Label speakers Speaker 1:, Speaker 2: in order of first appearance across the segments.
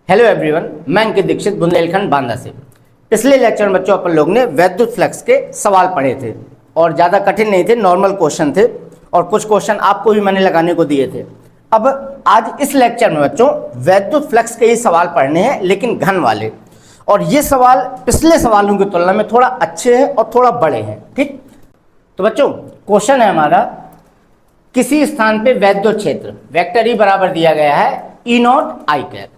Speaker 1: Hello everyone, मैं अंकित दीक्षित बुंदेलखंड बांदा से। पिछले लेक्चर में बच्चों अपन लोग ने वैद्युत फ्लक्स के सवाल पढ़े थे और ज़्यादा कठिन नहीं थे, नॉर्मल क्वेश्चन थे और कुछ क्वेश्चन आपको भी मैंने लगाने को दिए थे। अब आज इस लेक्चर में बच्चों वैद्युत फ्लक्स के ही सवाल पढ़ने हैं, लेकिन घन वाले। और ये सवाल पिछले सवालों की तुलना में थोड़ा अच्छे हैं और थोड़ा बड़े हैं। ठीक, तो बच्चों क्वेश्चन है हमारा, किसी स्थान पे वैद्युत क्षेत्र वेक्टर ई बराबर दिया गया है ई नॉट आई कैप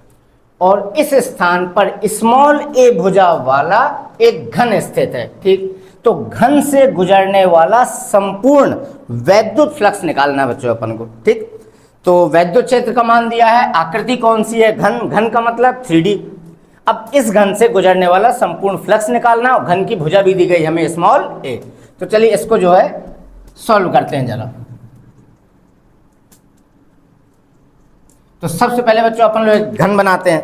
Speaker 1: और इस स्थान पर स्मॉल ए भुजा वाला एक घन स्थित है। ठीक, तो घन से गुजरने वाला संपूर्ण वैद्युत फ्लक्स निकालना है बच्चों अपन को। ठीक, तो वैद्युत क्षेत्र का मान दिया है, आकृति कौन सी है, घन, घन का मतलब 3D। अब इस घन से गुजरने वाला संपूर्ण फ्लक्स निकालना और घन की भुजा भी दी गई हमें स्मॉल ए। तो चलिए इसको जो है सॉल्व करते हैं जरा। तो सबसे पहले बच्चों अपन लोग एक घन बनाते हैं।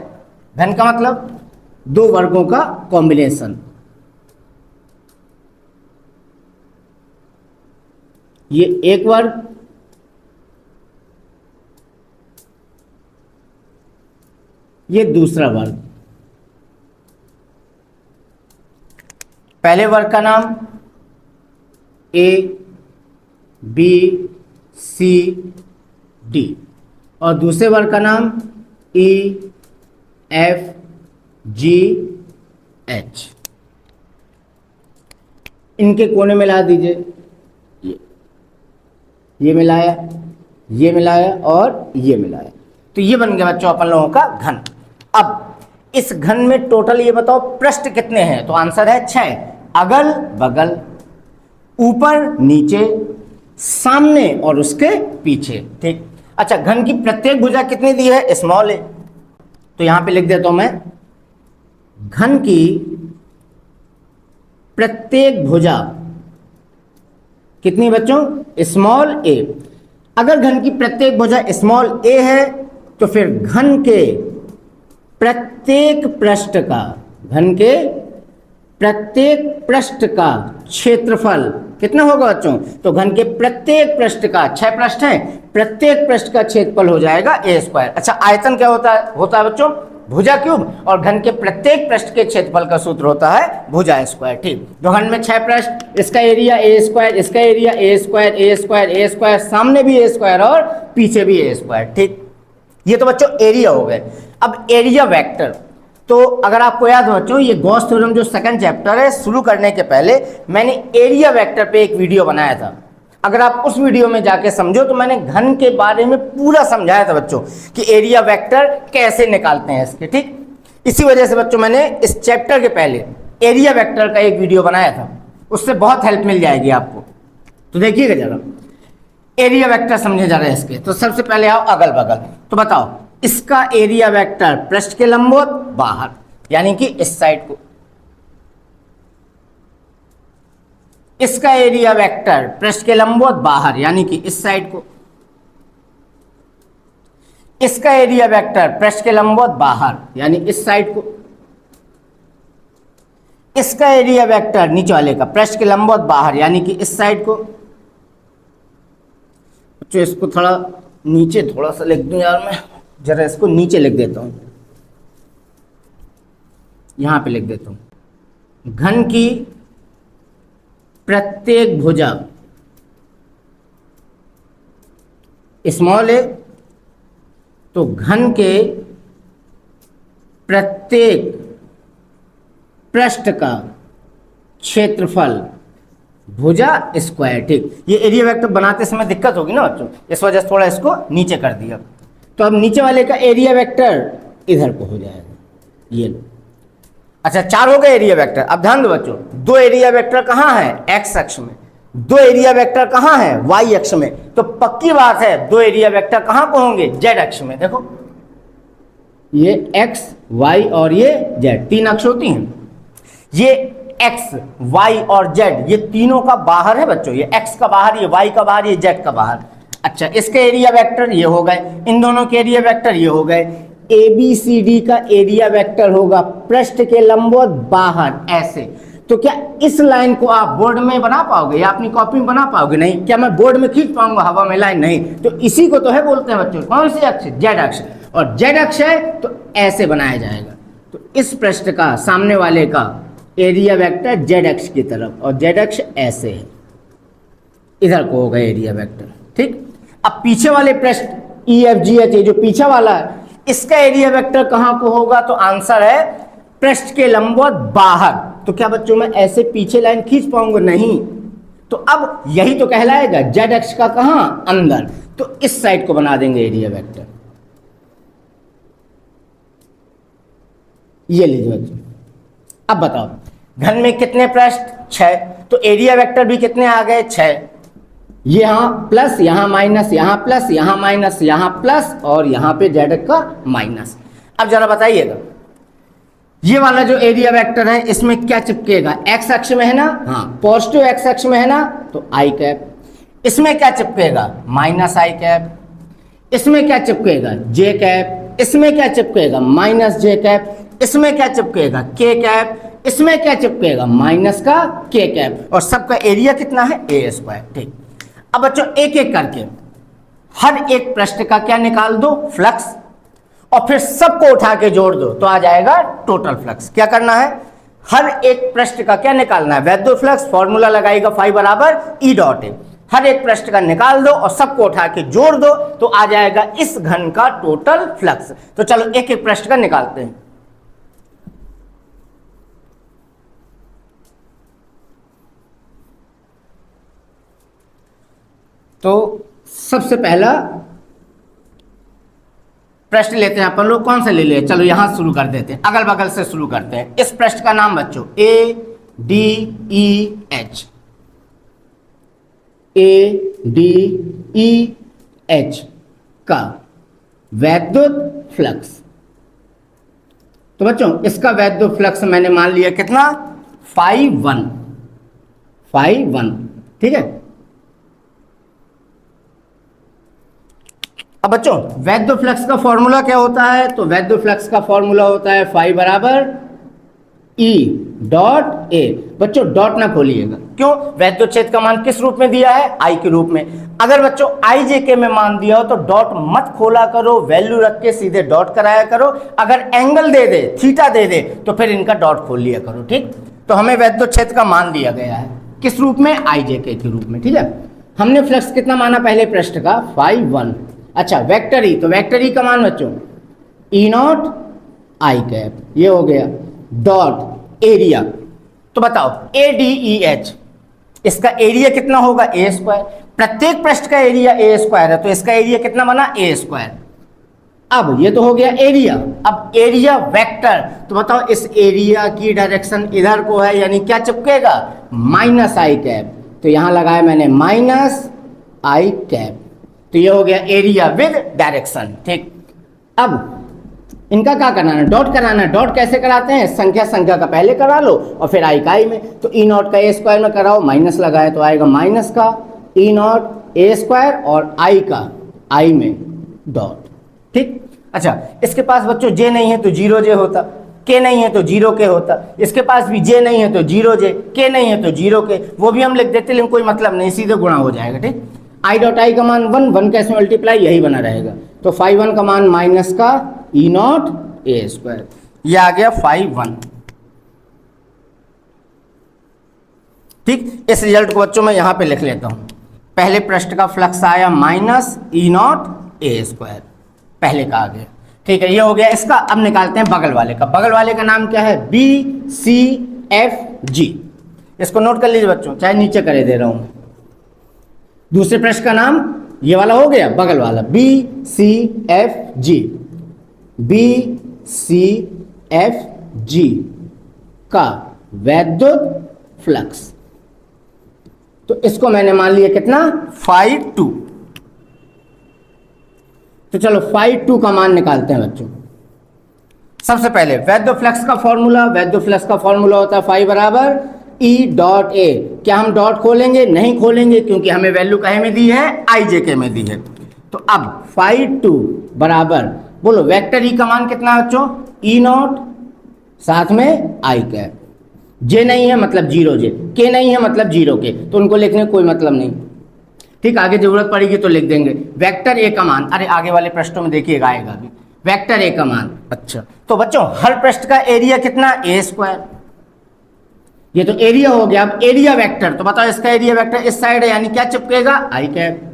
Speaker 1: घन का मतलब दो वर्गों का कॉम्बिनेशन। ये एक वर्ग, ये दूसरा वर्ग। पहले वर्ग का नाम ए बी सी डी और दूसरे वर्ग का नाम ई एफ जी एच। इनके कोने मिला दीजिए, ये मिलाया, ये मिलाया और ये मिलाया, तो ये बन गया बच्चों अपन लोगों का घन। अब इस घन में टोटल ये बताओ पृष्ठ कितने हैं, तो आंसर है 6। अगल बगल, ऊपर नीचे, सामने और उसके पीछे। ठीक, अच्छा घन की प्रत्येक भुजा कितनी दी है, स्मॉल ए। तो यहां पे लिख देता हूं मैं, घन की प्रत्येक भुजा कितनी बच्चों, स्मॉल ए। अगर घन की प्रत्येक भुजा स्मॉल ए है तो फिर घन के प्रत्येक पृष्ठ का, घन के प्रत्येक पृष्ठ का क्षेत्रफल कितना होगा बच्चों, तो घन के प्रत्येक पृष्ठ का, 6 पृष्ठ हैं, प्रत्येक पृष्ठ का क्षेत्रफल हो जाएगा ए स्क्वायर। अच्छा आयतन क्या होता है बच्चों, भुजा क्यूब, और घन के प्रत्येक पृष्ठ के क्षेत्रफल का सूत्र होता है भुजा स्क्वायर। ठीक, तो घन में 6 पृष्ठ, इसका एरिया ए स्क्वायर, इसका area A square, A square, A square, सामने भी ए स्क्वायर और पीछे भी ए स्क्वायर। ठीक, ये तो बच्चों एरिया हो गए। अब एरिया वेक्टर, तो अगर आपको याद हो बच्चों, ये गॉस थ्योरम जो सेकंड चैप्टर है, शुरू करने के पहले मैंने एरिया वेक्टर पे एक वीडियो बनाया था। अगर आप उस वीडियो में जाके समझो तो मैंने घन के बारे में पूरा समझाया था बच्चों कि एरिया वेक्टर कैसे निकालते हैं इसके। ठीक, इसी वजह से बच्चों मैंने इस चैप्टर के पहले एरिया वेक्टर का एक वीडियो बनाया था, उससे बहुत हेल्प मिल जाएगी आपको। तो देखिएगा जरा एरिया वेक्टर समझे जा रहे हैं इसके। तो सबसे पहले आओ अगल बगल, तो बताओ इसका एरिया वेक्टर पृष्ठ के लंबवत बाहर, यानी कि इस साइड को। इसका एरिया वेक्टर पृष्ठ के लंबवत बाहर, यानी कि इस साइड को। इसका एरिया वेक्टर पृष्ठ के लंबवत बाहर, यानी इस साइड को। इसका एरिया वेक्टर नीचे वाले का पृष्ठ के लंबवत बाहर, यानी कि इस साइड को। तो इसको थोड़ा नीचे थोड़ा सा लिख दूं यार, मैं जरा इसको नीचे लिख देता हूं, यहां पे लिख देता हूं। घन की प्रत्येक भुजा स्मॉल ए, तो घन के प्रत्येक पृष्ठ का क्षेत्रफल भुजा स्क्वायर। ठीक, ये एरिया वेक्टर बनाते समय दिक्कत होगी ना बच्चों, इस वजह से थोड़ा इसको नीचे कर दिया। तो अब नीचे वाले का एरिया वेक्टर इधर को हो जाएगा, ये लो। अच्छा 4 हो गए एरिया वेक्टर। अब ध्यान दो बच्चों, 2 एरिया वेक्टर कहाँ है, एक्स अक्ष में, 2 एरिया वेक्टर कहाँ है, वाई अक्ष में। तो पक्की बात है 2 एरिया वेक्टर कहाँ को होंगे, जेड अक्ष में। देखो ये एक्स वाई और ये जेड, 3 अक्ष होती हैं। ये एक्स वाई और जेड ये तीनों का बाहर है बच्चों, ये एक्स का बाहर, ये वाई का बाहर, ये जेड का बाहर। अच्छा इसके एरिया वेक्टर ये हो गए, इन दोनों के एरिया वेक्टर ये हो गए। ए बी सी डी का एरिया वेक्टर होगा पृष्ठ के लंबवत बाहर, ऐसे। तो क्या इस लाइन को आप बोर्ड में बना पाओगे या अपनी कॉपी में बना पाओगे? नहीं। क्या मैं बोर्ड में खींच पाऊंगा हवा में लाइन? नहीं। तो इसी को तो है बोलते हैं बच्चों, कौन सी अक्ष? जेड अक्ष। और जेड अक्ष है तो ऐसे बनाया जाएगा। तो इस पृष्ठ का सामने वाले का एरिया वेक्टर जेड अक्ष की तरफ, और जेड अक्ष ऐसे है, इधर को होगा एरिया वेक्टर। ठीक, अब पीछे वाले पृष्ठ ई एफ जी एच, जो पीछे वाला है, इसका एरिया वेक्टर कहां को होगा? तो आंसर है पृष्ठ के लंबवत बाहर। तो क्या बच्चों मैं ऐसे पीछे लाइन खींच पाऊंगा? नहीं। तो अब यही तो कहलाएगा जेड अक्ष का कहां? अंदर। तो इस साइड को बना देंगे एरिया वेक्टर। ये लीजिए बच्चों। अब बताओ घन में कितने पृष्ठ? 6। तो एरिया वेक्टर भी कितने आ गए? 6। यहां प्लस, यहां माइनस, यहां प्लस, यहां माइनस, यहां प्लस, और यहां पे जेड का माइनस। अब जरा बताइएगा, ये वाला जो एरिया वेक्टर है इसमें क्या चिपकेगा? एक्स अक्ष में है ना? हाँ, पॉजिटिव एक्स अक्ष में है ना, तो आई कैप। इसमें क्या चिपकेगा? माइनस आई कैप। इसमें क्या चिपकेगा? जे कैप। इसमें क्या चिपकेगा? माइनस जे कैप। इसमें क्या चिपकेगा? के कैप। इसमें क्या चिपकेगा? माइनस का के कैप। और सबका एरिया कितना है? ए स्क्वायर। ठीक, अब बच्चों एक एक करके हर एक पृष्ठ का क्या निकाल दो? फ्लक्स, और फिर सबको उठा के जोड़ दो तो आ जाएगा टोटल फ्लक्स। क्या करना है? हर एक पृष्ठ का क्या निकालना है? वैद्युत फ्लक्स। फॉर्मूला लगाएगा फाई बराबर ई डॉट ए। हर एक पृष्ठ का निकाल दो और सबको उठा के जोड़ दो तो आ जाएगा इस घन का टोटल फ्लक्स। तो चलो एक एक पृष्ठ का निकालते हैं। तो सबसे पहला प्रश्न लेते हैं अपन लोग। कौन सा ले ले? चलो यहां शुरू कर देते हैं, अगल बगल से शुरू करते हैं। इस पृष्ठ का नाम बच्चों A D E H, A D E H का वैद्युत फ्लक्स। तो बच्चों इसका वैद्युत फ्लक्स मैंने मान लिया कितना? फाई 1। ठीक है। अब बच्चों वैद्युत फ्लक्स का फॉर्मूला क्या होता है? तो वैद्युत फ्लक्स का फॉर्मूला होता है फाई बराबर ई डॉट ए। बच्चों डॉट ना खोलिएगा, क्यों? वैद्युत क्षेत्र का मान किस रूप में दिया है? आई के रूप में। अगर बच्चों आई जे के में मान दिया हो तो डॉट मत खोला करो, वैल्यू रख के सीधे डॉट कराया करो। अगर एंगल दे दे, थीटा दे दे, तो फिर इनका डॉट खोल लिया करो। ठीक, तो हमें वैद्युत क्षेत्र का मान दिया गया है किस रूप में? आई जे के रूप में। ठीक है, हमने फ्लक्स कितना माना पहले पृष्ठ का? फाई 1। अच्छा वेक्टर ई, तो वेक्टर ई का मान बच्चों ई नॉट आई कैप, ये हो गया। डॉट एरिया, तो बताओ ए डी ई एच, इसका एरिया कितना होगा? ए स्क्वायर। प्रत्येक पृष्ठ का एरिया ए स्क्वायर है, तो इसका एरिया कितना बना? ए स्क्वायर। अब ये तो हो गया एरिया। अब एरिया वेक्टर, तो बताओ इस एरिया की डायरेक्शन इधर को है, यानी क्या चिपकेगा? माइनस आई कैप। तो यहां लगाया मैंने माइनस आई कैप, तो ये हो गया एरिया विद डायरेक्शन। ठीक, अब इनका क्या कराना है? डॉट कराना है। डॉट कैसे कराते हैं? संख्या का पहले करा लो और फिर आई का आई में। तो ई नॉट का ए स्क्वायर में कराओ, माइनस लगाए तो आएगा माइनस का ई नॉट ए स्क्वायर, और आई का आई में डॉट। ठीक, अच्छा इसके पास बच्चों जे नहीं है तो जीरो जे होता, के नहीं है तो जीरो के होता, इसके पास भी जे नहीं है तो जीरो जे, के नहीं है तो जीरो के, वो भी हम लिख देते, लेकिन कोई मतलब नहीं, सीधे गुणा हो जाएगा। ठीक, आई डॉट आई का मान 1 कैसे मल्टीप्लाई? यही बना रहेगा। तो फाई 1 का मान माइनस का ई नॉट ए स्क्वायर, ये आ गया फाई 1। ठीक, इस रिजल्ट को बच्चों मैं यहां पे लिख लेता हूं। पहले पृष्ठ का फ्लक्स आया minus E naught A square, पहले का आ गया। ठीक है, ये हो गया इसका। अब निकालते हैं बगल वाले का। बगल वाले का नाम क्या है? B C F G. इसको नोट कर लीजिए बच्चों, चाहे नीचे करे दे रहा हूं। दूसरे पृष्ठ का नाम ये वाला हो गया, बगल वाला B C F G. B C F G का वैद्युत फ्लक्स, तो इसको मैंने मान लिया कितना? फाई 2। तो चलो फाई 2 का मान निकालते हैं बच्चों। सबसे पहले वैद्युत फ्लक्स का फॉर्मूला, वैद्युत फ्लक्स का फॉर्मूला होता है फाई बराबर ई डॉट ए। क्या हम डॉट खोलेंगे? नहीं खोलेंगे, क्योंकि हमें वैल्यू कहे में दी है? आई जे के में दी है। तो अब फाई 2 बराबर, बोलो वेक्टर ई का मान कितना बच्चों? ई नॉट साथ में आई कैप। जे नहीं है मतलब जीरो जे, के नहीं है मतलब जीरो के, तो उनको लिखने कोई मतलब नहीं। ठीक, आगे जरूरत पड़ेगी तो लिख देंगे। वेक्टर ए का मान, अरे आगे वाले प्रश्नों में देखिएगा आएगा भी, वेक्टर ए का मान। अच्छा, तो बच्चों हर पृष्ठ का एरिया कितना, ए स्क्वायर। ये तो एरिया हो गया। अब एरिया वेक्टर, तो बताओ इसका एरिया वेक्टर इस साइड है, यानी क्या चिपकेगा, आई कैप।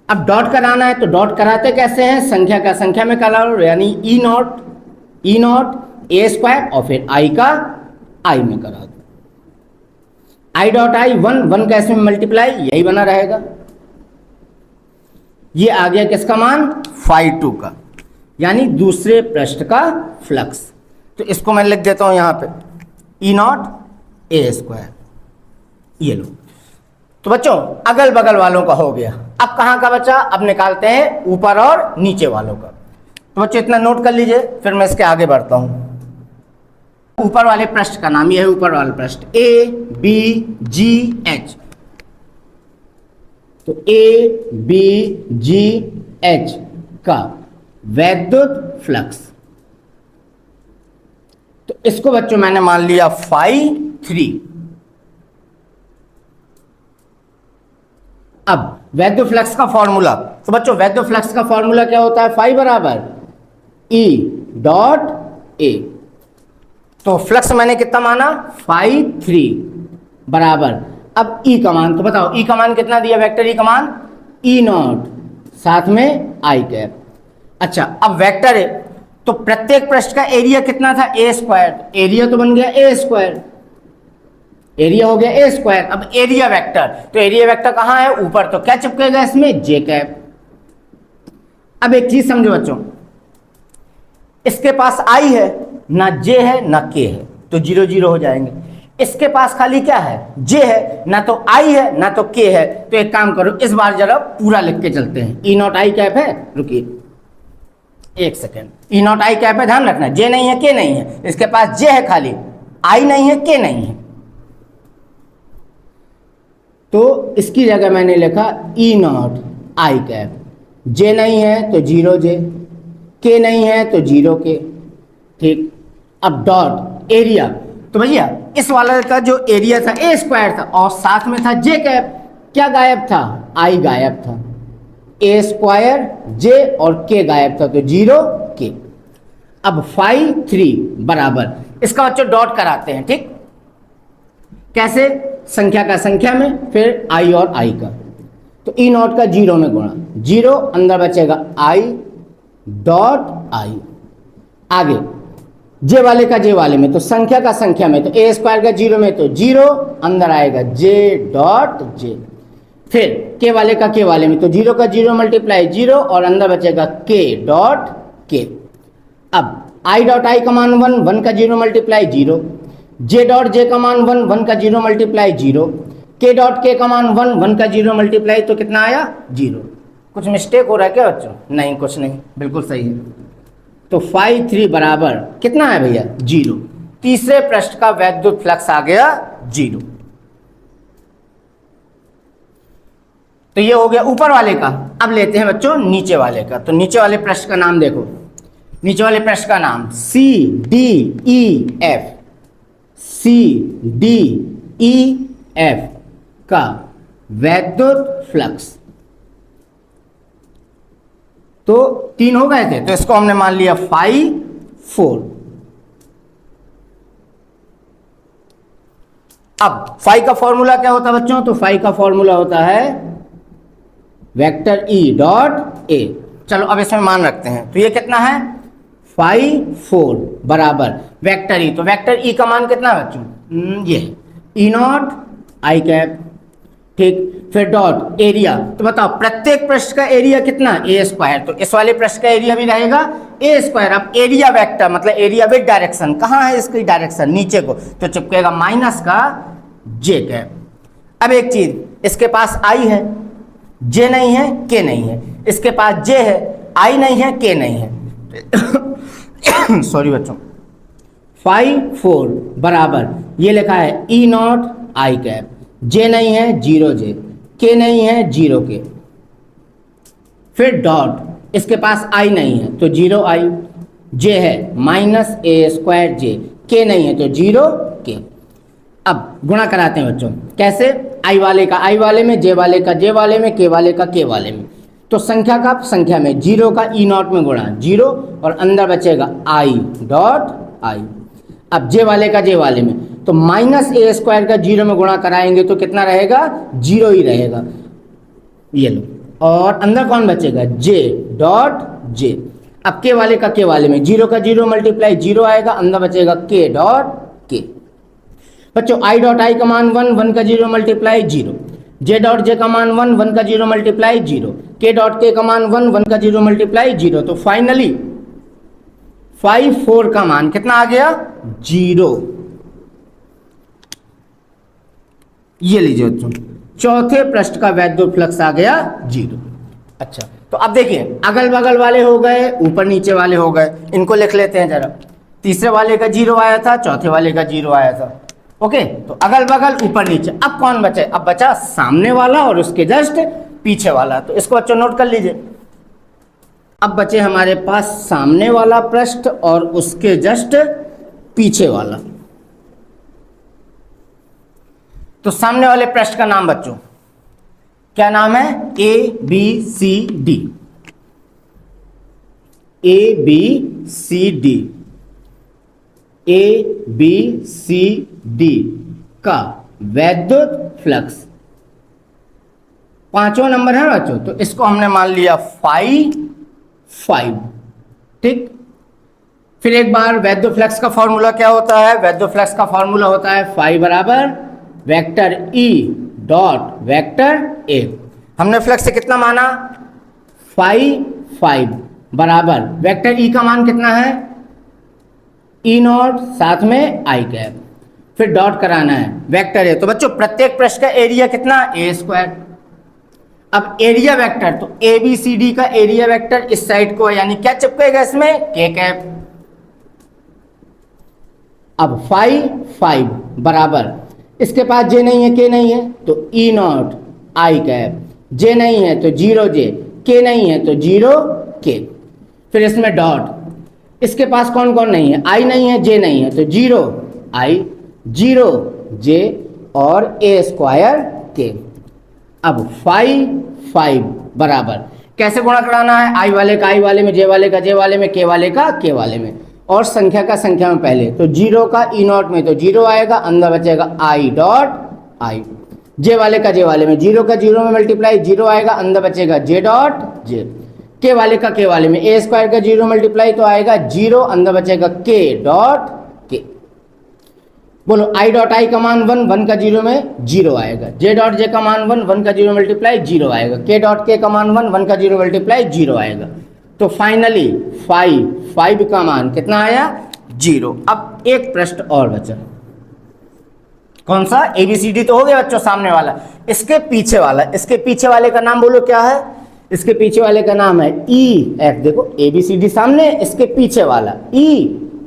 Speaker 1: अब डॉट कराना है, तो डॉट कराते कैसे हैं, संख्या का संख्या में करा, यानी ई नॉट ए स्क्वायर और फिर आई का आई में करा दो। आई डॉट आई 1, 1 का इसमें मल्टीप्लाई, यही बना रहेगा। ये आ गया किसका मान, φ2 का, यानी दूसरे पृष्ठ का फ्लक्स। तो इसको मैं लिख देता हूं यहां पे, ई नॉट ए स्क्वायर, ये लो। तो बच्चों अगल बगल वालों का हो गया। अब कहां का बचा, अब निकालते हैं ऊपर और नीचे वालों का। तो बच्चों इतना नोट कर लीजिए, फिर मैं इसके आगे बढ़ता हूं। ऊपर वाले पृष्ठ का नाम, यह है ऊपर वाला पृष्ठ, ए बी जी एच। तो ए बी जी एच का वैद्युत फ्लक्स, तो इसको बच्चों मैंने मान लिया φ3। अब वैद्युत फ्लक्स का फॉर्मूला, तो बच्चों वैद्युत फ्लक्स का फॉर्मूला क्या होता है, φ बराबर ई डॉट ए। तो फ्लक्स मैंने कितना माना, φ3 बराबर, अब ई का मान, तो बताओ ई का मान कितना दिया, वेक्टर ई का मान ई नॉट साथ में आई कैप। अच्छा, अब वेक्टर है तो प्रत्येक पृष्ठ का एरिया कितना था, ए स्क्वायर। एरिया तो बन गया ए स्क्वायर, एरिया हो गया ए स्क्वायर। अब एरिया वेक्टर, तो एरिया वेक्टर कहां है, ऊपर, तो क्या चिपकेगा इसमें, जे कैप। अब एक चीज समझो बच्चों, इसके पास आई है, ना जे है ना के है, तो 0 0 हो जाएंगे। इसके पास खाली क्या है, जे है, ना तो आई है ना तो के है। तो एक काम करो, इस बार जरा पूरा लिख के चलते हैं। ई नॉट आई कैप है, रुकिए एक second, E naught I cap है, ध्यान रखना, जे नहीं है के नहीं है, इसके पास जे है खाली, आई नहीं है के नहीं है। तो इसकी जगह मैंने लिखा ई नॉट आई कैप। जे नहीं है तो 0 जे, के नहीं है तो 0 के, ठीक। अब डॉट एरिया, तो भैया इस वाले का जो एरिया था ए स्क्वायर था और साथ में था जे कैप, क्या गायब था, आई गायब था। ए स्क्वायर जे और के गायब था, तो 0 के। अब φ3 बराबर, इसका बच्चों डॉट कराते हैं, ठीक। कैसे, संख्या का संख्या में, फिर आई और आई का। तो ई नॉट का 0 में गुणा, 0 अंदर बचेगा आई डॉट आई, आगे जे वाले का जे वाले में, तो संख्या का संख्या में, तो ए स्क्वायर का 0 में, तो 0 अंदर आएगा जे डॉट जे, फिर के वाले का के वाले में, तो 0 का 0 मल्टीप्लाई 0 और अंदर बचेगा के डॉट के। अब आई डॉट आई का मान 1, 1 का 0 मल्टीप्लाई 0, जे डॉट जे का मान 1, 1 का 0 मल्टीप्लाई 0, के डॉट के का मान 1, 1 का 0 मल्टीप्लाई, तो कितना आया 0। कुछ मिस्टेक हो रहा है क्या बच्चों, नहीं कुछ नहीं, बिल्कुल सही है। तो φ3 बराबर कितना है भैया, 0। तीसरे पृष्ठ का वैद्युत फ्लक्स आ गया 0। तो ये हो गया ऊपर वाले का। अब लेते हैं बच्चों नीचे वाले का। तो नीचे वाले पृष्ठ का नाम देखो, नीचे वाले पृष्ठ का नाम C D E F, C D E F का वैद्युत फ्लक्स। तो 3 हो गए थे, तो इसको हमने मान लिया φ4। अब फाई का फॉर्मूला क्या होता है बच्चों, तो फाई का फॉर्मूला होता है वेक्टर ई डॉट ए। चलो अब इसमें मान रखते हैं, तो ये कितना है φ4 बराबर वेक्टर ई। तो वेक्टर ई का मान कितना है बच्चों, ये ई नॉट आई कैप, ठीक। फिर डॉट एरिया, तो बताओ प्रत्येक पृष्ठ का एरिया कितना, ए स्क्वायर। तो इस वाले पृष्ठ का एरिया भी रहेगा ए स्क्वायर। अब एरिया वेक्टर मतलब एरिया विद डायरेक्शन, कहाँ है इसकी डायरेक्शन, नीचे को, तो चिपकेगा माइनस का जे कैप। अब एक चीज, इसके पास आई है, जे नहीं है, के नहीं है, इसके पास जे है, आई नहीं है, के नहीं है। सॉरी बच्चों, φ4 बराबर ये लिखा है ई नॉट आई कैप, जे नहीं है 0 जे, के नहीं है 0 के, फिर डॉट, इसके पास आई नहीं है तो 0 आई, जे है माइनस ए स्क्वायर जे, के नहीं है तो 0 के। अब गुणा कराते हैं बच्चों, कैसे, आई वाले का आई वाले में, जे वाले का जे वाले में, के वाले का के वाले में। तो संख्या का संख्या में, जीरो का ई नॉट में गुणा, जीरो और अंदर बचेगा आई डॉट आई। अब जे वाले का जे वाले में, तो माइनस ए स्क्वायर का जीरो में गुणा कराएंगे तो कितना रहेगा, जीरो ही रहेगा, ये लो। और अंदर कौन बचेगा, जे डॉट जे। अब के वाले का के वाले में, जीरो का जीरो मल्टीप्लाई जीरो आएगा, अंदर बचेगा के डॉट के। बच्चों आई डॉट आई का मान वन, वन का zero multiply zero, J dot J का मान वन, वन का जीरो मल्टीप्लाई जीरो, के डॉट के का मान वन, वन का जीरो मल्टीप्लाई जीरो। तो फाइनली 5 4 का मान कितना आ गया, जीरो। ये लीजिए बच्चों, चौथे पृष्ठ का वैद्युत फ्लक्स आ गया जीरो। अच्छा, तो अब देखिए अगल बगल वाले हो गए, ऊपर नीचे वाले हो गए, इनको लिख लेते हैं जरा। तीसरे वाले का जीरो आया था, चौथे वाले का जीरो आया था। ओके, तो अगल बगल ऊपर नीचे। अब कौन बचे, अब बचा सामने वाला और उसके जस्ट पीछे वाला। तो इसको बच्चों नोट कर लीजिए। अब बचे हमारे पास सामने वाला पृष्ठ और उसके जस्ट पीछे वाला। तो सामने वाले पृष्ठ का नाम बच्चों क्या नाम है, A B C D. A B C D, A B C D का वैद्युत फ्लक्स 5वां नंबर है बच्चों। तो इसको हमने मान लिया 5। ठीक, फिर एक बार वैद्युत फ्लक्स का फॉर्मूला क्या होता है, वैद्युत फ्लक्स का फॉर्मूला होता है फाई बराबर vector E dot vector A. हमने फ्लक्स से कितना माना, 5 बराबर वेक्टर ई का मान कितना है, ई नॉट साथ में आई कैप, फिर डॉट कराना है वेक्टर ए। तो बच्चों प्रत्येक पृष्ठ का एरिया कितना, ए स्क्वायर। अब एरिया वेक्टर, तो ए बी सी डी का एरिया वेक्टर इस साइड को है, यानी क्या चिपकेगा इसमें, के कैप। अब 5 बराबर, इसके पास जे नहीं है के नहीं है तो ई नॉट आई कैप, जे नहीं है तो जीरो जे, के नहीं है तो जीरो के, फिर इसमें डॉट। इसके पास कौन कौन नहीं है, आई नहीं है जे नहीं है तो जीरो आई, जीरो जे और ए स्क्वायर के। अब 5 बराबर कैसे गुणा कराना है, आई वाले का आई वाले में, जे वाले का जे वाले में, के वाले का के वाले में, और संख्या का संख्या में पहले। तो जीरो का ई नॉट में तो जीरो आएगा, अंदर बचेगा आई डॉट आई। जे वाले का जे वाले में, जीरो का जीरो में मल्टीप्लाई जीरो आएगा, अंदर बचेगा जे डॉट जे। के वाले का के वाले में, ए स्क्वायर का जीरो मल्टीप्लाई तो आएगा जीरो, अंदर बचेगा के डॉट के। बोलो आई डॉट आई का मान वन, वन का जीरो में जीरो आएगा, जे डॉट जे का मान वन, वन का जीरो मल्टीप्लाई जीरो आएगा, के डॉट के का मान वन, वन का जीरो मल्टीप्लाई जीरो आएगा। तो फाइनली 5 का मान कितना आया, जीरो। अब एक प्रश्न और बचा, कौन सा, एबीसीडी तो हो गया बच्चों सामने वाला, इसके पीछे वाला। इसके पीछे वाले का नाम बोलो क्या है, इसके पीछे वाले का नाम है ई एफ। देखो एबीसीडी सामने, इसके पीछे वाला ई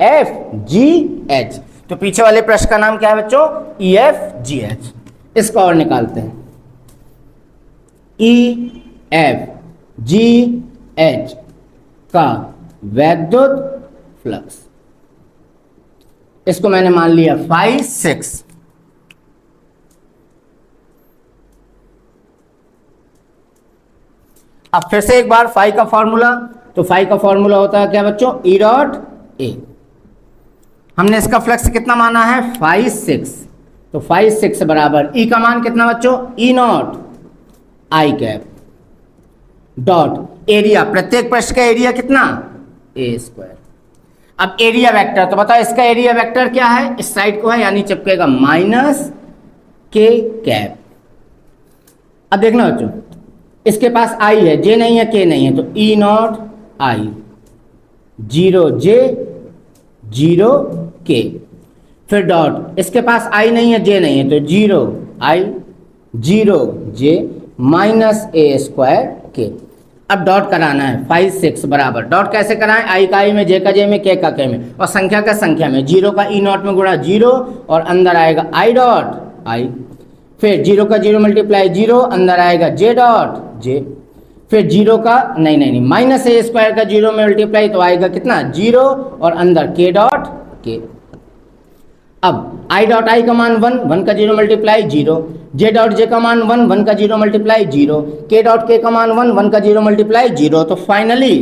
Speaker 1: एफ जी एच। तो पीछे वाले प्रश्न का नाम क्या है बच्चों, ई एफ जी एच। इसका और निकालते हैं, ई एफ जी एच का वैद्युत फ्लक्स, इसको मैंने मान लिया 5 6। अब फिर से एक बार 5 का फॉर्मूला, तो 5 का फॉर्मूला होता है क्या बच्चों, ई डॉट ए। हमने इसका फ्लक्स कितना माना है, 5 6। तो 5 6 बराबर ई का मान कितना बच्चों, E naught I cap dot area, प्रत्येक पृष्ठ का एरिया कितना, ए स्क्वायर। अब एरिया वेक्टर, तो बताओ इसका एरिया वेक्टर क्या है, इस साइड को है, यानी चिपकेगा माइनस के कैप। अब देखना बच्चों, इसके पास आई है, जे नहीं है के नहीं है, तो E naught I, zero J zero K, फिर डॉट। इसके पास आई नहीं है जे नहीं है तो जीरो आई जीरो जे माइनस ए स्क्वायर के। अब डॉट कराना है 5 6 बराबर, डॉट कैसे कराएं, आई का आई में, जे का जे में, के का के में, और संख्या का संख्या में। जीरो का ई नॉट में गुणा जीरो, और अंदर आएगा आई डॉट आई, फिर जीरो का जीरो मल्टीप्लाई जीरो, अंदर आएगा जे डॉट जे, फिर जीरो का नहीं माइनस ए स्क्वायर का जीरो में मल्टीप्लाई तो आएगा कितना, जीरो, और अंदर के डॉट के। अब आई डॉट आई का मान 1, 1 का 0 मल्टीप्लाई 0, जे डॉट जे का मान 1, 1 का 0 मल्टीप्लाई 0, के डॉट के का मान 1, 1 का 0 मल्टीप्लाई 0। तो फाइनली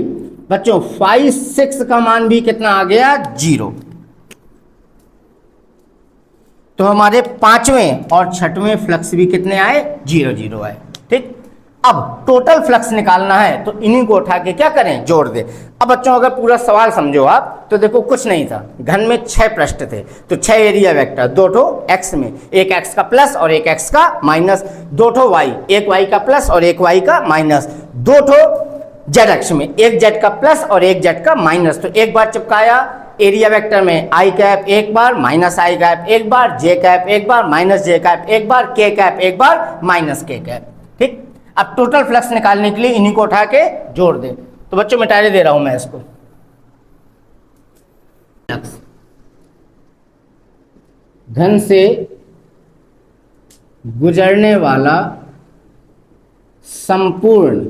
Speaker 1: बच्चों 5, 6 का मान भी कितना आ गया? 0। तो हमारे पांचवें और छठवें फ्लक्स भी कितने आए? 0 0 आए। ठीक, अब टोटल फ्लक्स निकालना है तो इन्हीं को उठा के क्या करें? जोड़ दे। अब बच्चों अगर पूरा सवाल समझो आप तो देखो कुछ नहीं था, घन में 6 पृष्ठ थे तो 6 एरिया वेक्टर, 2 ठो x में, एक x का प्लस और एक x का माइनस, 2 ठो y, एक y का प्लस और एक y का माइनस, 2 ठो z अक्ष में, एक z का प्लस और एक z का माइनस। तो एक बार चिपकाया एरिया वेक्टर में i कैप एक बार, माइनस i कैप एक बार, j कैप एक बार, माइनस j कैप एक बार, k कैप एक बार, माइनस k कैप। ठीक, अब टोटल फ्लक्स निकालने के लिए इन्हीं को उठा के जोड़ दे। तो बच्चों मिटाने दे रहा हूं मैं इसको। फ्लक्स घन से गुजरने वाला संपूर्ण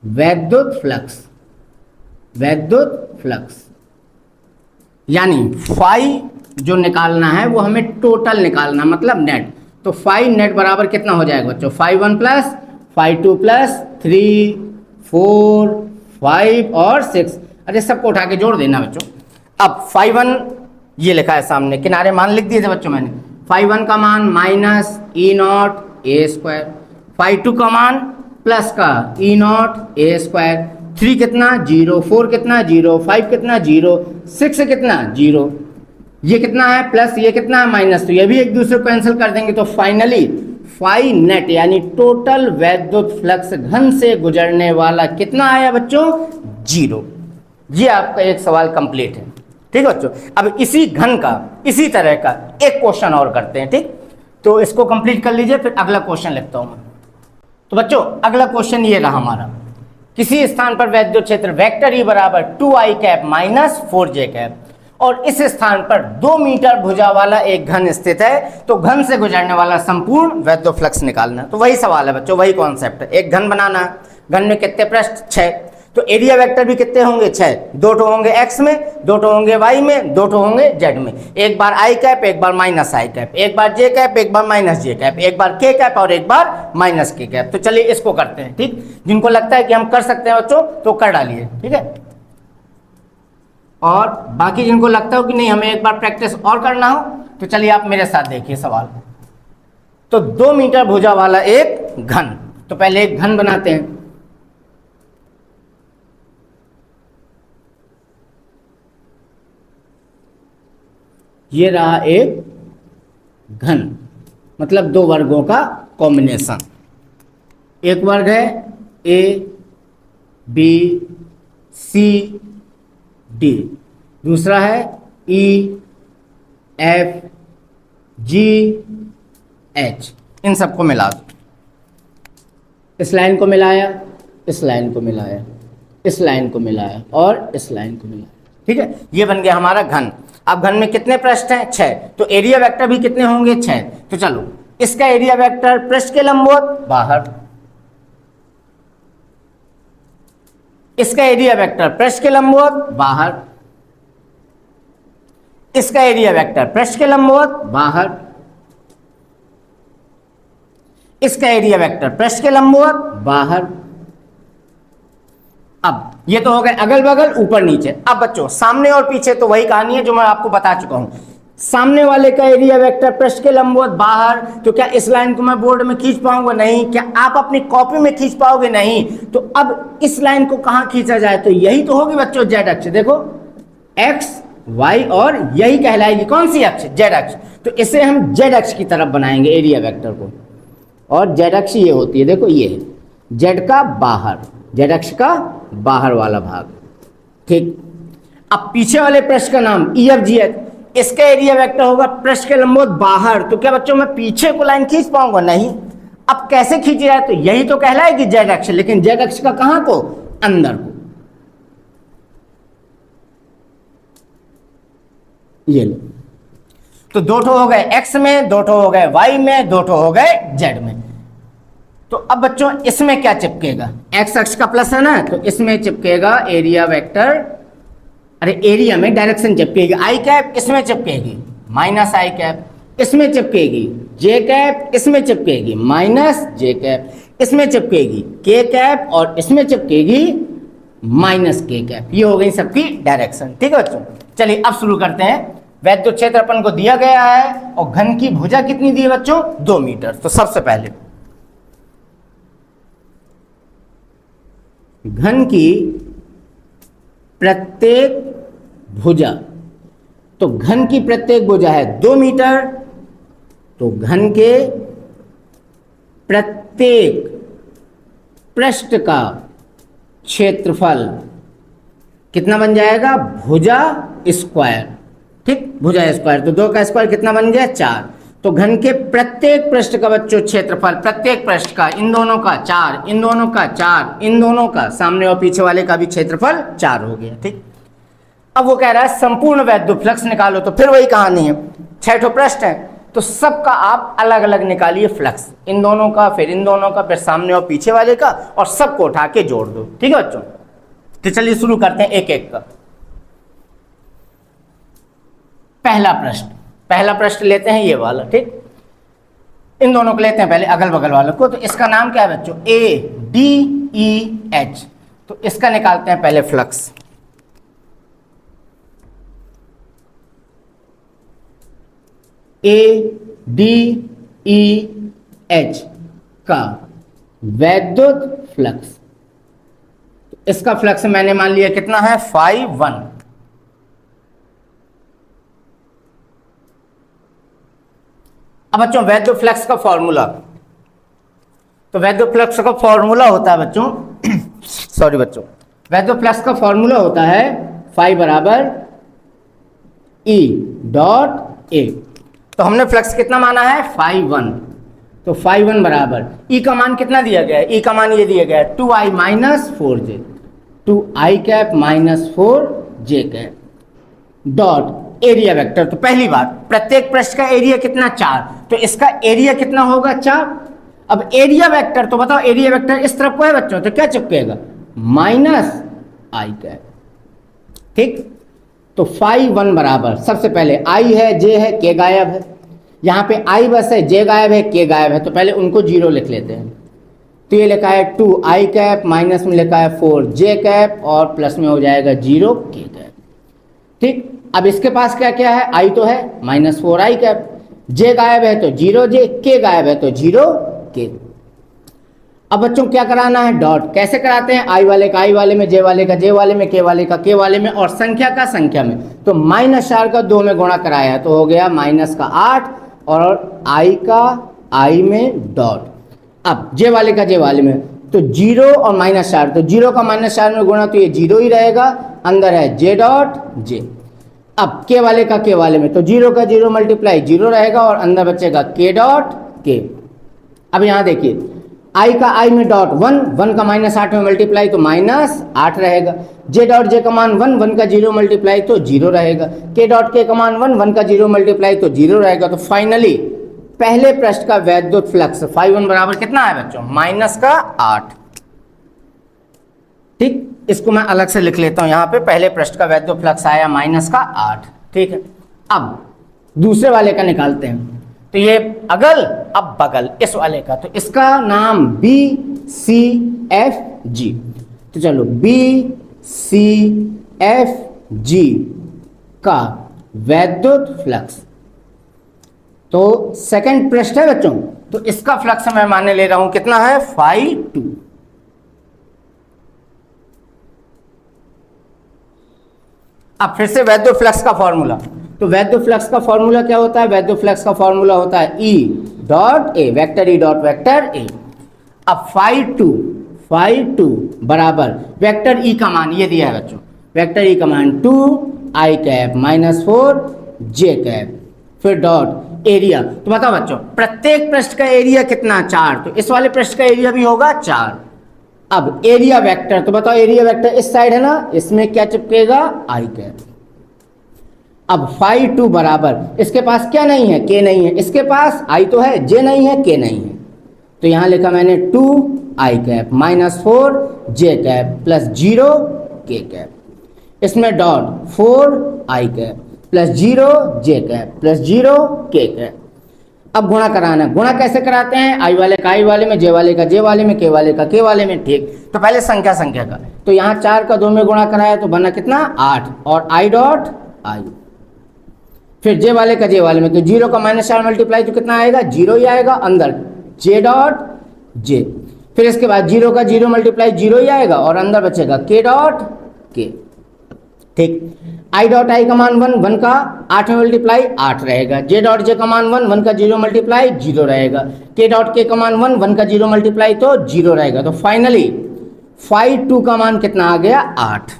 Speaker 1: वैद्युत फ्लक्स, वैद्युत फ्लक्स यानी फाई जो निकालना है वो हमें टोटल निकालना, मतलब नेट। तो फाई नेट बराबर कितना हो जाएगा बच्चों? फाई 1 प्लस फाई 2 प्लस 3 4 5 और 6। अरे सबको उठा के जोड़ देना बच्चों। अब फाई 1 ये लिखा है सामने, किनारे मान लिख दिए थे बच्चों मैंने। फाई 1 का मान minus E naught A square, phi 2 का मान प्लस का ई नॉट ए स्क्वायर, 3 कितना? 0, 4 कितना? 0, 5 कितना? 0, 6 कितना? 0, ये कितना है? प्लस, ये कितना है? माइनस। तो ये भी एक दूसरे को कैंसिल कर देंगे। तो फाइनली फाई नेट यानी टोटल वैद्युत फ्लक्स घन से गुजरने वाला कितना आया बच्चों? 0। ये आपका एक सवाल कंप्लीट है। ठीक है बच्चों, अब इसी घन का, इसी तरह का एक क्वेश्चन और करते हैं। ठीक, तो इसको कंप्लीट कर लीजिए, फिर अगला क्वेश्चन लिखता हूं मैं। तो बच्चों अगला क्वेश्चन ये रहा हमारा, किसी स्थान पर वैद्युत क्षेत्र वेक्टर ई बराबर 2i cap minus 4j cap और इस स्थान पर 2 मीटर भुजा वाला एक घन स्थित है, तो घन से गुजरने वाला संपूर्ण वैद्युत फ्लक्स निकालना। तो वही सवाल है बच्चों, वही कॉन्सेप्ट है। एक घन बनाना है, घन में कितने पृष्ठ? 6, तो एरिया वेक्टर भी कितने होंगे? 6। 2 ठो होंगे x में, 2 ठो होंगे y में, 2 ठो होंगे z में, एक बार i कैप एक बार माइनस i कैप, एक बार j कैप एक बार माइनस j कैप, एक बार k कैप और एक बार माइनस k कैप। तो चलिए इसको करते हैं। ठीक, जिनको लगता है कि हम कर सकते हैं बच्चों तो कर डालिए। ठीक है, और बाकी जिनको लगता हो कि नहीं हमें एक बार प्रैक्टिस और करना हो तो चलिए आप मेरे साथ देखिए सवाल। तो 2 मीटर भुजा वाला एक घन, तो पहले एक घन बनाते हैं। ये रहा एक घन, मतलब 2 वर्गों का कॉम्बिनेशन। एक वर्ग है ए बी सी डी, दूसरा है ई एफ जी एच। इन सबको मिला दो, इस लाइन को मिलाया, इस लाइन को मिलाया, इस लाइन को मिलाया और इस लाइन को मिलाया। ठीक है, ये बन गया हमारा घन। अब घन में कितने पृष्ठ हैं? 6, तो एरिया वेक्टर भी कितने होंगे? 6। तो चलो इसका एरिया वेक्टर पृष्ठ के लंबवत बाहर, इसका एरिया वेक्टर पृष्ठ के लंबवत बाहर, इसका एरिया वेक्टर पृष्ठ के लंबवत बाहर, इसका एरिया वेक्टर पृष्ठ के लंबवत बाहर। अब ये तो हो गए अगल बगल ऊपर नीचे। अब बच्चों सामने और पीछे तो वही कहानी है जो मैं आपको बता चुका हूं। सामने वाले का एरिया वेक्टर पृष्ठ के लंबवत बाहर, तो क्या इस लाइन को मैं बोर्ड में खींच पाऊंगा? नहीं। क्या आप अपनी कॉपी में खींच पाओगे? नहीं। तो अब इस लाइन को कहां खींचा जाए? तो यही तो होगी बच्चों जेड अक्ष। देखो एक्स वाई और यही कहलाएगी कौन सी अक्ष? जेड अक्ष। तो इसे हम जेड अक्ष की तरफ बनाएंगे एरिया वेक्टर को, और जेड अक्ष ये होती है, देखो ये है जेड का बाहर, जेड अक्ष का बाहर वाला भाग। ठीक, अब पीछे वाले पृष्ठ का नाम ई एफ जी एच, इसका एरिया वेक्टर होगा पृष्ठ के लंबवत बाहर। तो क्या बच्चों मैं पीछे को लाइन खींच पाऊंगा? नहीं। अब कैसे खींची जाए? तो यही तो कहलाएगी जेड अक्ष, लेकिन जेड अक्ष का कहां को? अंदर को। ये लो, तो 2 ठो हो गए x में, 2 ठो हो गए y में, 2 ठो हो गए z में। तो अब बच्चों इसमें क्या चिपकेगा? x अक्ष का प्लस है ना, तो इसमें चिपकेगा एरिया वेक्टर, अरे एरिया में डायरेक्शन चिपकेगी, आई कैप इसमें चिपकेगी, माइनस आई कैप, इसमें चिपकेगी जे कैप, इसमें चिपकेगी माइनस जे कैप, इसमें चिपकेगी के कैप और इसमें चिपकेगी माइनस के कैप। ये हो गई सबकी डायरेक्शन। ठीक है बच्चों, चलिए अब शुरू करते हैं। वैद्युत क्षेत्र अपन को दिया गया है और घन की भुजा कितनी दी है बच्चों? 2 मीटर। तो सबसे पहले घन की प्रत्येक भुजा, तो घन की प्रत्येक भुजा है 2 मीटर, तो घन के प्रत्येक पृष्ठ का क्षेत्रफल कितना बन जाएगा? भुजा स्क्वायर। ठीक, भुजा स्क्वायर, तो 2 का स्क्वायर कितना बन गया? 4। तो घन के प्रत्येक पृष्ठ का बच्चों क्षेत्रफल, प्रत्येक पृष्ठ का, इन दोनों का 4, इन दोनों का 4, इन दोनों का, सामने और पीछे वाले का भी क्षेत्रफल 4 हो गया। ठीक, अब वो कह रहा है संपूर्ण वैद्युत फ्लक्स निकालो, तो फिर वही कहानी है, 6 ठो पृष्ठ है, तो सबका आप अलग अलग निकालिए फ्लक्स, इन दोनों का, फिर इन दोनों का, फिर सामने और पीछे वाले का, और सबको उठा के जोड़ दो। ठीक है बच्चों, तो चलिए शुरू करते हैं एक एक का। पहला पृष्ठ लेते हैं ये वाला। ठीक, इन दोनों को लेते हैं पहले अगल बगल वालों को। तो इसका नाम क्या है बच्चों? ADEH। तो इसका निकालते हैं पहले फ्लक्स। ADEH का वैद्युत फ्लक्स, इसका फ्लक्स मैंने मान लिया कितना है? 5-1। अब बच्चों वैद्युत फ्लक्स का फॉर्मूला, तो वैद्युत फ्लक्स का फॉर्मूला होता है बच्चों सॉरी बच्चों, वैद्युत फ्लक्स का फॉर्मूला होता है phi बराबर E डॉट A। तो हमने फ्लक्स कितना माना है? 5-1। तो 5-1 बराबर E का मान कितना दिया गया है? E का मान ये दिया गया है 2i minus 4j, 2i cap minus 4j cap dot area vector. तो पहली बात, प्रत्येक पृष्ठ का एरिया कितना? 4, तो इसका एरिया कितना होगा? 4। अब एरिया वेक्टर, तो बताओ एरिया वेक्टर इस तरफ को है बच्चों, तो क्या चिपकेगा? माइनस आई कैप। ठीक, तो 5-1 बराबर, सबसे पहले आई है, जे है, के गायब है, यहाँ पे आई बस है, जे गायब है, के गायब है, तो पहले उनको 0 लिख लेते हैं। तो ये लिखा है 2i कैप, माइनस में लिखा है 4j कैप, और प्लस में हो जाएगा 0 के कैप। ठीक, अब इसके पास क्या क्या है? आई तो है, माइनस 4i कैप, जे गायब है तो 0j, के गायब है तो 0 के। अब बच्चों क्या कराना है? डॉट। कैसे कराते हैं? आई वाले का आई वाले में, जे वाले का जे वाले में, के वाले का के वाले में, और संख्या का संख्या में। तो -4 का 2 में गुणा कराया तो हो गया -8, और आई का आई में डॉट। अब जे वाले का जे वाले में, तो 0 और -4, तो 0 का -4 में गुणा तो ये 0 ही रहेगा, अंदर है जे डॉट जे। अब के वाले का के वाले में, तो 0 का 0 मल्टीप्लाई 0 रहेगा, और अंदर बचेगा के डॉट के। अब यहाँ देखिए, आई का आई में डॉट 1, 1 का -8 में मल्टीप्लाई तो -8 रहेगा, जे डॉट जे का मान 1, 1 का 0 मल्टीप्लाई तो 0 रहेगा, के डॉट के का मान 1, 1 का 0 मल्टीप्लाई तो 0 रहेगा। तो फाइनली पहले पृष्ठ का वैद्युत फ्लक्स 5-1 बराबर कितना है बच्चों? -8। ठीक, इसको मैं अलग से लिख लेता हूं, यहाँ पे पहले पृष्ठ का वैद्युत फ्लक्स आया -8। ठीक है, अब दूसरे वाले का निकालते हैं। तो ये अगल, अब बगल इस वाले का, तो इसका नाम BCFG। तो चलो BCFG का वैद्युत फ्लक्स, तो सेकंड पृष्ठ है बच्चों, तो इसका फ्लक्स मैं मानने ले रहा हूं कितना है? 5-2। अब फिर से वैद्युत फ्लक्स का फॉर्मूला, तो वैद्युत फ्लक्स का फॉर्मूला क्या होता है? वैद्युत फ्लक्स का फॉर्मूला होता है E dot A, vector E dot vector A। अब 5-2 बराबर वेक्टर E का मान ये दिया है बच्चों, वेक्टर E का मान 2i cap minus 4j cap, फिर डॉट एरिया। तो बताओ बच्चों प्रत्येक पृष्ठ का एरिया कितना? 4, तो इस वाले पृष्ठ का एरिया भी होगा 4। अब एरिया वेक्टर, तो बताओ एरिया वेक्टर इस साइड है ना, इसमें क्या चिपकेगा? आई कैप। अब 5-2 बराबर, इसके पास क्या नहीं है? के नहीं है, इसके पास आई तो है, जे नहीं है, के नहीं है, तो यहां लिखा मैंने 2i cap minus 4j cap plus 0 के कैप, इसमें डॉट 4i कैप प्लस 0 जे कैप प्लस 0 के कैप। अब गुणा कराना है। गुणा कैसे कराते हैं? आई वाले का आई वाले में, जे वाले का जे वाले में, के वाले का के वाले में। ठीक, तो पहले संख्या संख्या का, तो यहाँ 4 का 2 में गुणा कराया तो बना कितना 8 और आई डॉट आई। फिर जे वाले का जे वाले में, तो 0 का -4 मल्टीप्लाई तो कितना आएगा 0 ही आएगा, अंदर जे डॉट जे। फिर इसके बाद 0 का 0 मल्टीप्लाई 0 ही आएगा और अंदर बचेगा के डॉट के। ठीक, आई डॉट आई का मान 1, 1 का 8 में मल्टीप्लाई 8 रहेगा। जे डॉट जे का मान 1, 1 का 0 मल्टीप्लाई 0 रहेगा। के डॉट के का मान 1, 1 का 0 मल्टीप्लाई तो 0 रहेगा। तो फाइनली फाई 2 का मान कितना आ गया 8।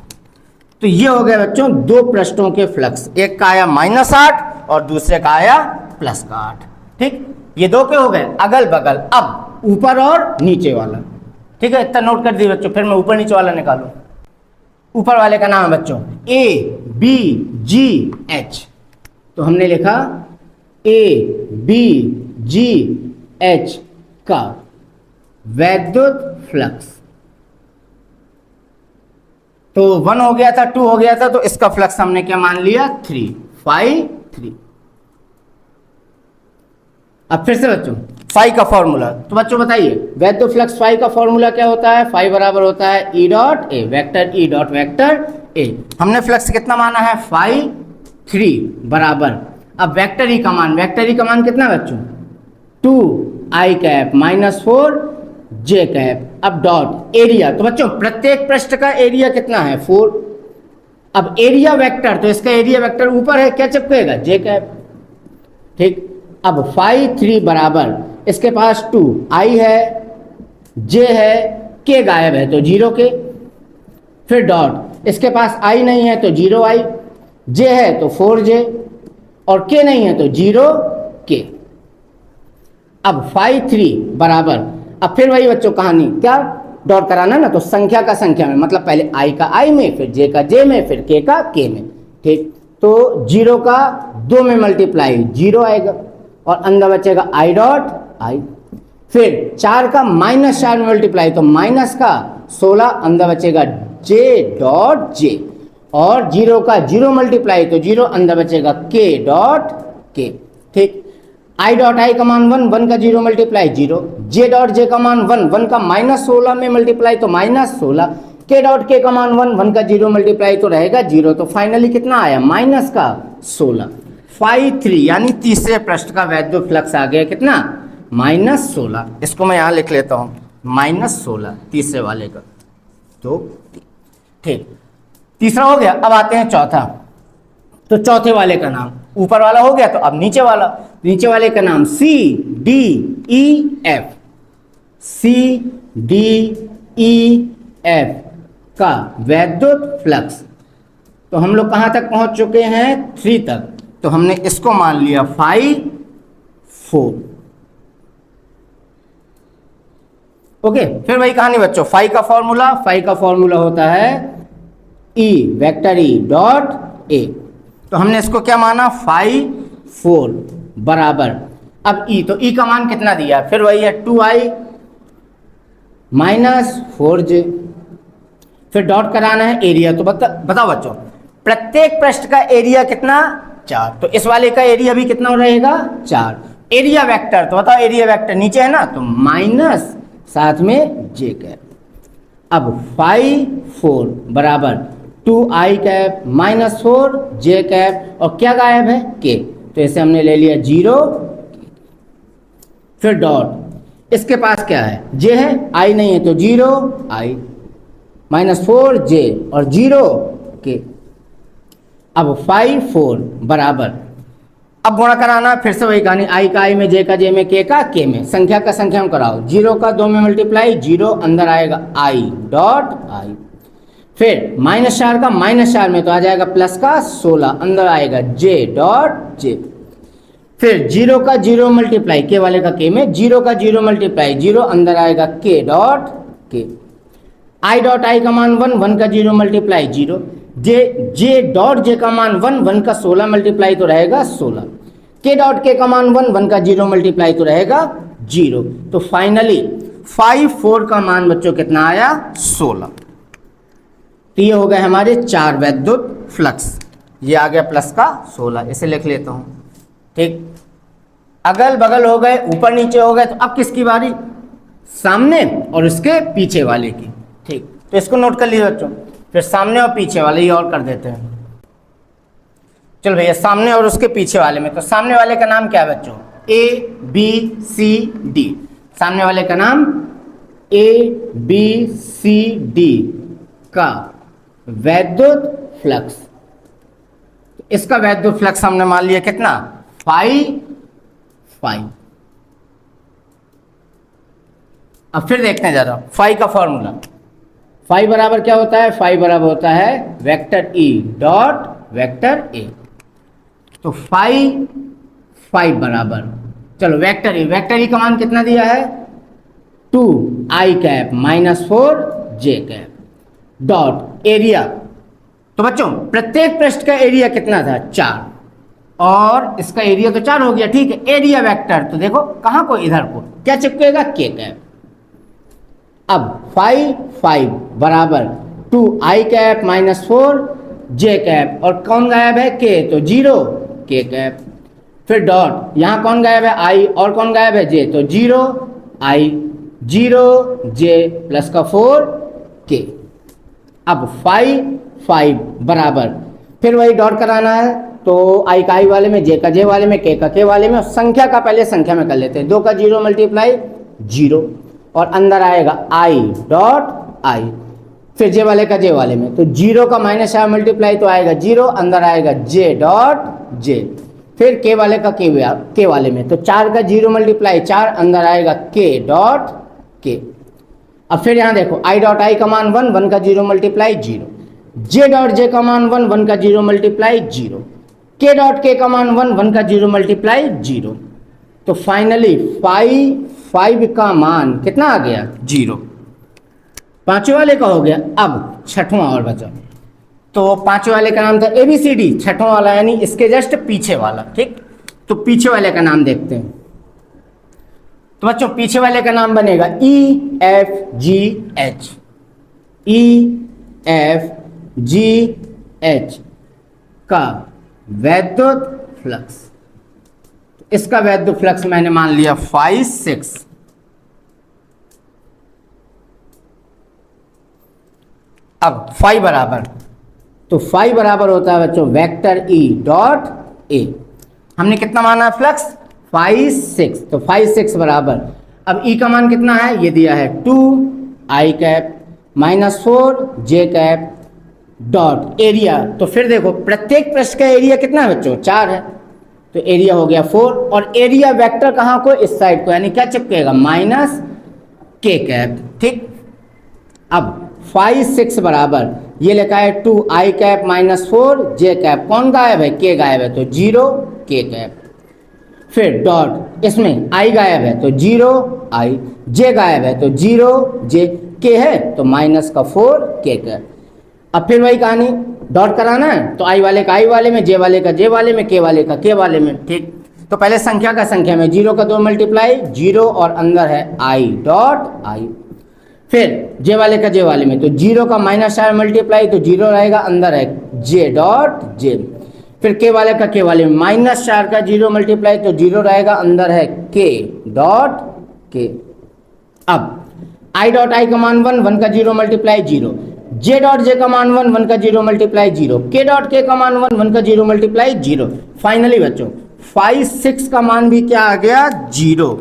Speaker 1: तो ये हो गया बच्चों दो पृष्ठों के फ्लक्स, एक का आया -8 और दूसरे का आया +8। ठीक, ये दो के हो गए अगल बगल। अब ऊपर और नीचे वाला, ठीक है, इतना नोट कर दिए बच्चों। फिर मैं ऊपर नीचे वाला निकालूं। ऊपर वाले का नाम है बच्चों ए बी जी एच, तो हमने लिखा ए बी जी एच का वैद्युत फ्लक्स। तो 1 हो गया था, 2 हो गया था, तो इसका फ्लक्स हमने क्या मान लिया 3, फाई 3। अब फिर से बच्चों फाई का फॉर्मूला, तो बच्चों बताइए वैद्युत फ्लक्स फाई का फॉर्मूला क्या होता है? फाई बराबर होता है E dot A vector E dot vector A. हमने फ्लक्स कितना माना है फाई 3 बराबर, अब वेक्टर ई का मान, वेक्टर ई का मान कितना बच्चों 2 आई कैप -4 जे कैप। अब डॉट एरिया, तो बच्चों प्रत्येक पृष्ठ का एरिया कितना है 4। अब एरिया वेक्टर, तो इसका एरिया वेक्टर ऊपर है, क्या चिपकेगा जे कैप। ठीक, अब फाई 3 बराबर इसके पास 2 आई है, जे है, के गायब है तो 0 के। फिर डॉट इसके पास आई नहीं है तो 0 आई, जे है तो 4 जे और के नहीं है तो 0 के। अब फाई 3 बराबर, अब फिर वही बच्चों कहानी, क्या डॉट कराना ना, तो संख्या का संख्या में, मतलब पहले आई का आई में, फिर जे का जे में, फिर के का के में। ठीक, तो 0 का 2 में मल्टीप्लाई 0 आएगा और अंदर बचेगा आई डॉट आई। फिर 4 का -4 में मल्टीप्लाई तो माइनस का 16, अंदर बचेगा जे डॉट जे और 0 का 0 मल्टीप्लाई तो 0, अंदर बचेगा के डॉट के। ठीक, आई डॉट आई का मान 1, 1 का 0 मल्टीप्लाई 0, जे डॉट जे का मान 1, 1 का -16 में मल्टीप्लाई तो -16, के डॉट के का मान 1, 1 का 0 मल्टीप्लाई तो रहेगा 0। तो फाइनली कितना आया -16। फाई 3 यानी तीसरे पृष्ठ का वैद्युत फ्लक्स आ गया कितना -16। इसको मैं यहाँ लिख लेता हूँ -16 तीसरे वाले का। तो ठीक, तीसरा हो गया। अब आते हैं चौथा, तो चौथे वाले का नाम, ऊपर वाला हो गया तो अब नीचे वाला, नीचे वाले का नाम C D E F. C D E F का वैद्युत फ्लक्स, तो हम लोग कहाँ तक पहुँच चुके हैं 3 तक, तो हमने इसको मान लिया फाई 4। ओके, फिर वही कहानी बच्चों, फाई का फॉर्मूला होता है E vector E dot A. तो हमने इसको क्या माना फाई 4 बराबर, अब ई, तो ई का मान कितना दिया, फिर वही है 2i -4j। फिर डॉट कराना है एरिया, तो बताओ बच्चों प्रत्येक पृष्ठ का एरिया कितना 4, तो इस वाले का एरिया भी कितना रहेगा 4। एरिया वेक्टर, तो बताओ एरिया वेक्टर नीचे है ना, तो माइनस साथ में जे कैप। अब फाई 4 बराबर 2i कैप -4 जे कैप और क्या गायब है के, तो इसे हमने ले लिया 0। फिर डॉट इसके पास क्या है जे है, आई नहीं है तो 0 आई -4 जे और 0 के। अब फाई 4 बराबर, अब गुणा कराना, फिर से वही कहानी, आई का आई में, जे का जे में, के का के में, संख्या का संख्या में कराओ। 0 का 2 में मल्टीप्लाई 0, अंदर आएगा आई डॉट आई। फिर -4 का -4 में तो आ जाएगा प्लस का 16, अंदर आएगा जे डॉट जे। फिर 0 का 0 मल्टीप्लाई के वाले का के में, 0 का 0 मल्टीप्लाई 0, अंदर आएगा के डॉट के। आई डॉट आई का मान 1, 1 का 0 मल्टीप्लाई 0, जे डॉट जे का मान 1, 1 का 16 मल्टीप्लाई तो रहेगा 16, के डॉट के का मान 1, 1 का 0 मल्टीप्लाई तो रहेगा 0। तो फाइनली फाई 4 का मान बच्चों कितना आया 16। तो ये हो गए हमारे 4 वैद्युत फ्लक्स, ये आ गया प्लस का 16, इसे लिख लेता हूँ। ठीक, अगल बगल हो गए, ऊपर नीचे हो गए, तो अब किसकी बारी? सामने और उसके पीछे वाले की। ठीक, तो इसको नोट कर लीजिए बच्चों। फिर सामने और पीछे वाले ये और कर देते हैं। चलो भैया, सामने और उसके पीछे वाले में, तो सामने वाले का नाम क्या है बच्चों? A B C D. सामने वाले का नाम ए बी सी डी का वैद्युत फ्लक्स। इसका वैद्युत फ्लक्स हमने मान लिया कितना? 5। अब फिर देखने जा रहा हूं फाई का फॉर्मूला। फाई बराबर क्या होता है? फाई बराबर होता है vector E dot vector A. तो फाई बराबर, चलो वेक्टर ई का मान कितना दिया है? 2i cap -4 j cap dot area. तो बच्चों प्रत्येक पृष्ठ का एरिया कितना था? 4, और इसका एरिया तो 4 हो गया। ठीक है, एरिया वेक्टर, तो देखो कहां को? इधर को क्या चिपकेगा? k cap. अब 5 बराबर 2i कैप -4 j कैप, और कौन गायब है? k, तो 0 k कैप। फिर डॉट, यहां कौन गायब है? i, और कौन गायब है? j, तो 0 i 0 j प्लस का 4 k। अब 5 बराबर, फिर वही डॉट कराना है, तो i का i वाले में, j का j वाले में, k का k वाले में, और संख्या का पहले संख्या में कर लेते हैं। 2 का 0 मल्टीप्लाई 0, और अंदर आएगा i डॉट i, फिर j वाले का j वाले में, तो 0 का -4 मल्टीप्लाई तो आएगा 0, अंदर आएगा j डॉट j, फिर k वाले का k वाले में, तो 4 का 0 मल्टीप्लाई 4, अंदर आएगा k डॉट k। अब फिर यहाँ देखो i डॉट i का मान 1 का 0 मल्टीप्लाई 0, j डॉट j का मान 1 का 0 मल्टीप्लाई 0, k डॉट k का मान 1 का 0 मल्टीप्लाई 0। तो फाइनली 5 का मान कितना आ गया? 0। पांचवें वाले का हो गया। अब छठवां और बचा, तो पांचवें वाले का नाम था ABCD, छठवां वाला यानी इसके जस्ट पीछे वाला। ठीक, तो पीछे वाले का नाम देखते हैं। तो बच्चों पीछे वाले का नाम बनेगा EFGH। EFGH का वैद्युत फ्लक्स, इसका वैद्युत फ्लक्स मैंने मान लिया 5-6। अब फाई बराबर, तो फाई बराबर होता है बच्चों वेक्टर ई डॉट ए। हमने कितना माना है फ्लक्स? 5-6, तो 5-6 बराबर, अब ई का मान कितना है? ये दिया है 2i cap -4 j cap dot area. तो फिर देखो प्रत्येक पृष्ठ का एरिया कितना है बच्चों? 4 है, तो एरिया हो गया 4, और एरिया वेक्टर कहाँ को? इस साइड को, यानी क्या चिपकेगा? -k cap. ठीक, अब 5-6 बराबर, ये लिखा है 2i कैप -4 j कैप, कौन गायब है? k गायब है, तो 0 k कैप। फिर डॉट, इसमें i गायब है तो 0 i, j गायब है तो 0 j, k है तो -4 k कैप। अब फिर वही कहानी, डॉट कराना है, तो i वाले का i वाले में, j वाले का j वाले में, k वाले का k वाले में। ठीक, तो पहले संख्या का संख्या में, 0 का 2 मल्टीप्लाई 0, और अंदर है i डॉट i। फिर j वाले का j वाले में, तो 0 का -4 मल्टीप्लाई तो 0 रहेगा, अंदर है j डॉट j। फिर k वाले का k वाले में, -4 का 0 मल्टीप्लाई तो 0 रहेगा, अंदर है k डॉट k। अब i डॉट i का मान 1 का 0 मल्टीप्लाई 0, j डॉट j का मान 1 का 0 मल्टीप्लाई 0, k डॉट k का मान 1 का 0 मल्टीप्लाई 0। फाइनली बच्चों 5-6 का मान भी क्या आ गया? 0।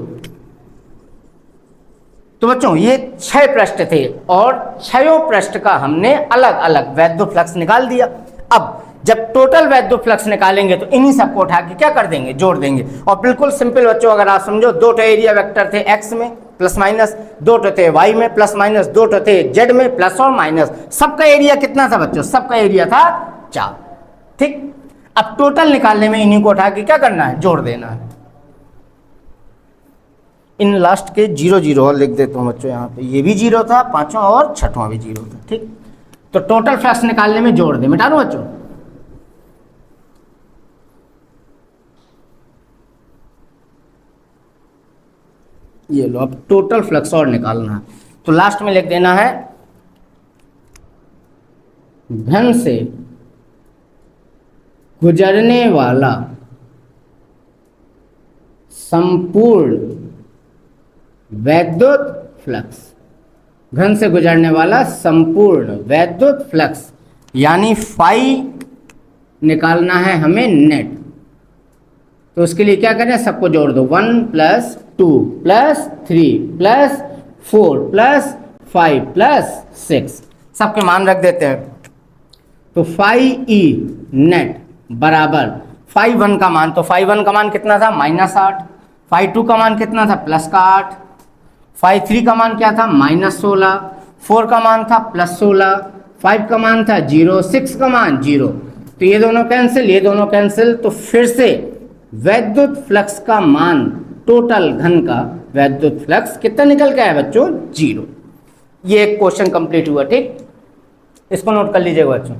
Speaker 1: तो बच्चों ये 6 पृष्ठ थे, और 6 पृष्ठ का हमने अलग अलग वैद्युत फ्लक्स निकाल दिया। अब जब टोटल वैद्युत फ्लक्स निकालेंगे तो इन्हीं सबको उठा के क्या कर देंगे? जोड़ देंगे। और बिल्कुल सिंपल बच्चों, अगर आप समझो, 2 एरिया वेक्टर थे x में प्लस माइनस, 2 थे y में प्लस माइनस, 2 थे z में प्लस और माइनस। सबका एरिया कितना था बच्चों? सबका एरिया था 4। ठीक, अब टोटल निकालने में इन्हीं को उठा के क्या करना है? जोड़ देना है। इन लास्ट के 0 और लिख देता हूँ बच्चों यहाँ पे, ये भी 0 था, पांचवा और छठवां भी 0 था। ठीक, तो टोटल फ्लक्स निकालने में जोड़ दे, मिटा दो बच्चों। ये लो, अब टोटल फ्लक्स और निकालना है, तो लास्ट में लिख देना है घन से गुजरने वाला संपूर्ण वैद्युत फ्लक्स, घन से गुजरने वाला संपूर्ण वैद्युत फ्लक्स, यानी फाई निकालना है हमें नेट। तो उसके लिए क्या करें, सबको जोड़ दो, 1 + 2 + 3 + 4 + 5 + 6, सबके मान रख देते हैं। तो फाई ई नेट बराबर फाई 1 का मान, तो फाई 1 का मान कितना था, -8, फाई 2 का मान कितना था, +8, फाई 3 का मान क्या था, -16, 4 का मान था +16, 5 का मान था 0, 6 का मान 0। तो ये दोनों कैंसिल, ये दोनों कैंसिल, तो फिर से वैद्युत फ्लक्स का मान, टोटल घन का वैद्युत फ्लक्स कितना निकल के आया बच्चों, 0। ये एक क्वेश्चन कंप्लीट हुआ। ठीक, इसको नोट कर लीजिएगा बच्चों।